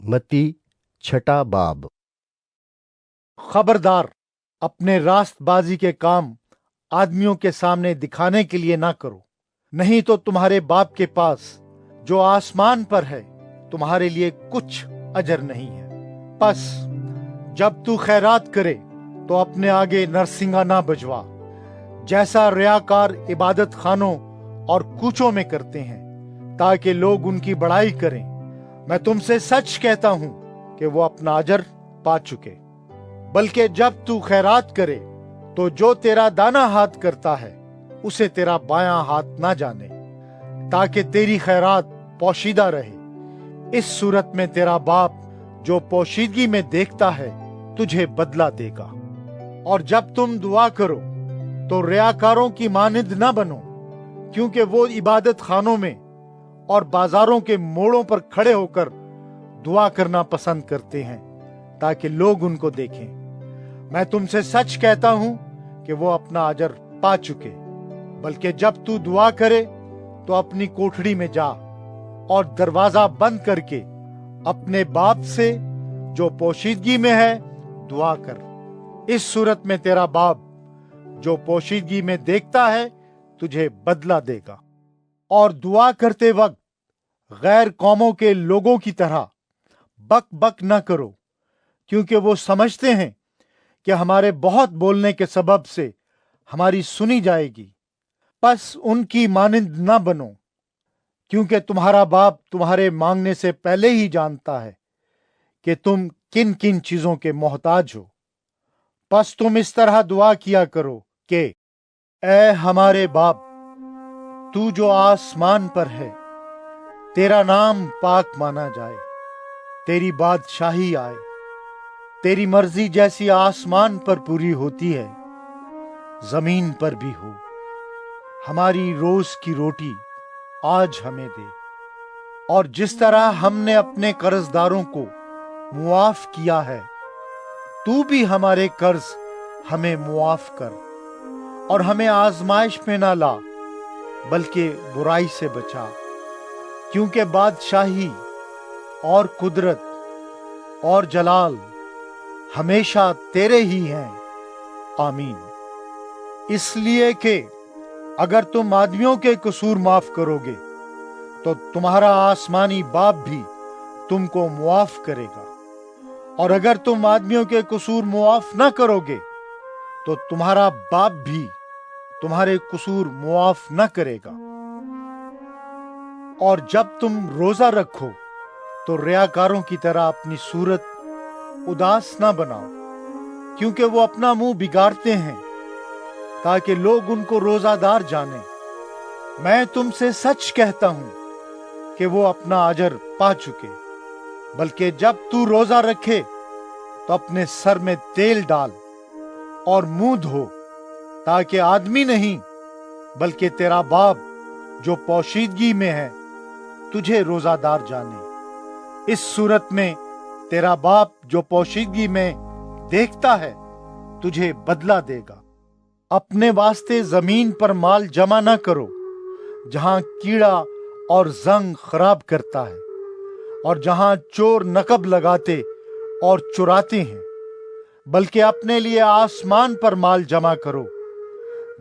मत्ती छठा बाब। खबरदार, अपने रास्तबाजी के काम आदमियों के सामने दिखाने के लिए ना करो, नहीं तो तुम्हारे बाप के पास जो आसमान पर है तुम्हारे लिए कुछ अजर नहीं है। बस जब तू खैरात करे तो अपने आगे नरसिंगा ना बजवा, जैसा रियाकार इबादत खानों और कूचों में करते हैं, ताकि लोग उनकी बड़ाई करें। मैं तुमसे सच कहता हूं कि वो अपना अजर पा चुके। बल्कि जब तू खैरात करे तो जो तेरा दाना हाथ करता है उसे तेरा बायां हाथ ना जाने, ताकि तेरी खैरात पोशीदा रहे। इस सूरत में तेरा बाप जो पोशीदगी में देखता है तुझे बदला देगा। और जब तुम दुआ करो तो रियाकारों की मानिंद ना बनो, क्योंकि वो इबादत खानों में और बाजारों के मोड़ों पर खड़े होकर दुआ करना पसंद करते हैं ताकि लोग उनको देखें। मैं तुमसे सच कहता हूं कि वो अपना अजर पा चुके। बल्कि जब तू दुआ करे तो अपनी कोठड़ी में जा और दरवाजा बंद करके अपने बाप से जो पोशीदगी में है दुआ कर। इस सूरत में तेरा बाप जो पोशीदगी में देखता है तुझे बदला देगा। और दुआ करते वक्त गैर कौमों के लोगों की तरह बक बक न करो, क्योंकि वो समझते हैं कि हमारे बहुत बोलने के सबब से हमारी सुनी जाएगी। बस उनकी मानिंद न बनो, क्योंकि तुम्हारा बाप तुम्हारे मांगने से पहले ही जानता है कि तुम किन किन चीजों के मोहताज हो। बस तुम इस तरह दुआ किया करो कि ऐ हमारे बाप, तू जो आसमान पर है, तेरा नाम पाक माना जाए, तेरी बादशाही आए, तेरी मर्जी जैसी आसमान पर पूरी होती है जमीन पर भी हो। हमारी रोज की रोटी आज हमें दे, और जिस तरह हमने अपने कर्जदारों को मुआफ किया है, तू भी हमारे कर्ज हमें मुआफ कर। और हमें आजमाइश में ना ला, बल्कि बुराई से बचा, क्योंकि बादशाही और कुदरत और जलाल हमेशा तेरे ही हैं। आमीन। इसलिए कि अगर तुम आदमियों के कसूर माफ करोगे तो तुम्हारा आसमानी बाप भी तुमको मुआफ करेगा, और अगर तुम आदमियों के कसूर मुआफ ना करोगे तो तुम्हारा बाप भी तुम्हारे कसूर मुआफ न करेगा। और जब तुम रोजा रखो तो रियाकारों की तरह अपनी सूरत उदास ना बनाओ, क्योंकि वो अपना मुंह बिगाड़ते हैं ताकि लोग उनको रोजादार जाने। मैं तुमसे सच कहता हूं कि वो अपना अजर पा चुके। बल्कि जब तू रोजा रखे तो अपने सर में तेल डाल और मुंह धो, ताकि आदमी नहीं बल्कि तेरा बाप जो पोशीदगी में है तुझे रोजादार जाने। इस सूरत में तेरा बाप जो पोशीदगी में देखता है तुझे बदला देगा। अपने वास्ते जमीन पर माल जमा न करो, जहां कीड़ा और जंग खराब करता है, और जहां चोर नकब लगाते और चुराते हैं। बल्कि अपने लिए आसमान पर माल जमा करो,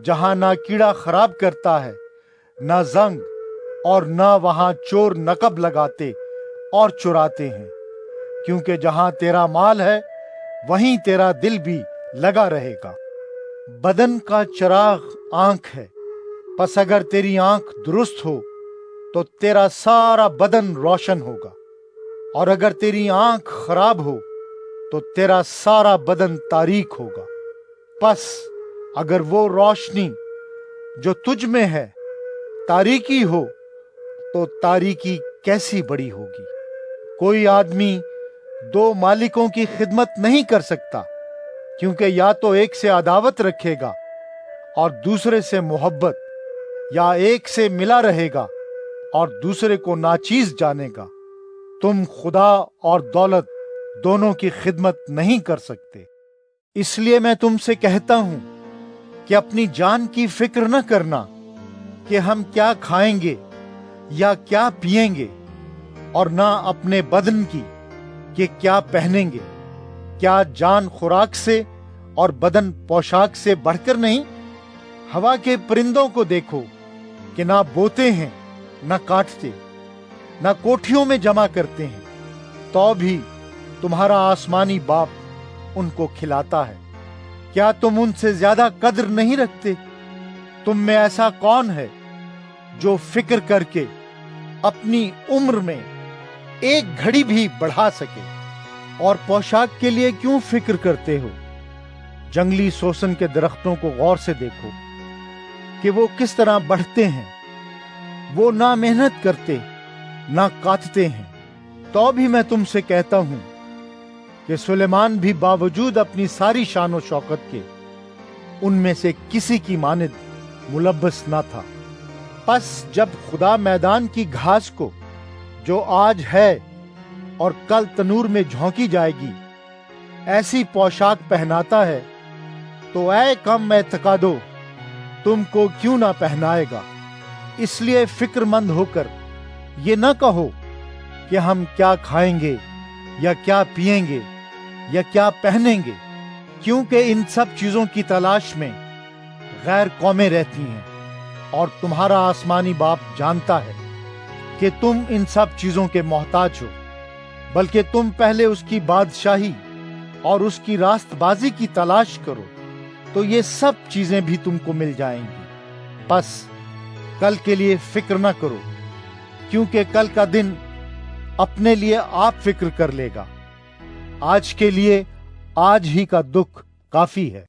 जहां ना कीड़ा खराब करता है, ना जंग, और ना वहां चोर नकब लगाते और चुराते हैं। क्योंकि जहां तेरा माल है वहीं तेरा दिल भी लगा रहेगा। बदन का चिराग आंख है, बस अगर तेरी आंख दुरुस्त हो तो तेरा सारा बदन रोशन होगा, और अगर तेरी आंख खराब हो तो तेरा सारा बदन तारीक होगा। बस अगर वो रोशनी जो तुझ में है तारीकी हो तो तारीकी कैसी बड़ी होगी। कोई आदमी दो मालिकों की खिदमत नहीं कर सकता, क्योंकि या तो एक से अदावत रखेगा और दूसरे से मोहब्बत, या एक से मिला रहेगा और दूसरे को नाचीज जानेगा। तुम खुदा और दौलत दोनों की खिदमत नहीं कर सकते। इसलिए मैं तुमसे कहता हूं कि अपनी जान की फिक्र न करना कि हम क्या खाएंगे या क्या पिएंगे, और ना अपने बदन की کہ کیا پہنیں گے؟ کیا جان خوراک سے اور بدن پوشاک سے بڑھ کر نہیں؟ ہوا کے پرندوں کو دیکھو کہ نہ بوتے ہیں، نہ کاٹتے، نہ کوٹھیوں میں جمع کرتے ہیں، تو بھی تمہارا آسمانی باپ ان کو کھلاتا ہے۔ کیا تم ان سے زیادہ قدر نہیں رکھتے؟ تم میں ایسا کون ہے جو فکر کر کے اپنی عمر میں ایک گھڑی بھی بڑھا سکے؟ اور پوشاک کے لیے کیوں فکر کرتے ہو؟ جنگلی سوسن کے درختوں کو غور سے دیکھو کہ وہ کس طرح بڑھتے ہیں۔ وہ نہ محنت کرتے نہ کاٹتے ہیں، تو بھی میں تم سے کہتا ہوں کہ سلیمان بھی باوجود اپنی ساری شان و شوکت کے ان میں سے کسی کی مانند ملبس نہ تھا۔ پس جب خدا میدان کی گھاس کو جو آج ہے اور کل تنور میں جھونکی جائے گی ایسی پوشاک پہناتا ہے، تو اے کم اعتقادو، تم کو کیوں نہ پہنائے گا؟ اس لیے فکر مند ہو کر یہ نہ کہو کہ ہم کیا کھائیں گے یا کیا پیئیں گے یا کیا پہنیں گے، کیونکہ ان سب چیزوں کی تلاش میں غیر قومیں رہتی ہیں، اور تمہارا آسمانی باپ جانتا ہے کہ تم ان سب چیزوں کے محتاج ہو۔ بلکہ تم پہلے اس کی بادشاہی اور اس کی راست بازی کی تلاش کرو، تو یہ سب چیزیں بھی تم کو مل جائیں گی۔ بس کل کے لیے فکر نہ کرو، کیونکہ کل کا دن اپنے لیے آپ فکر کر لے گا۔ آج کے لیے آج ہی کا دکھ کافی ہے۔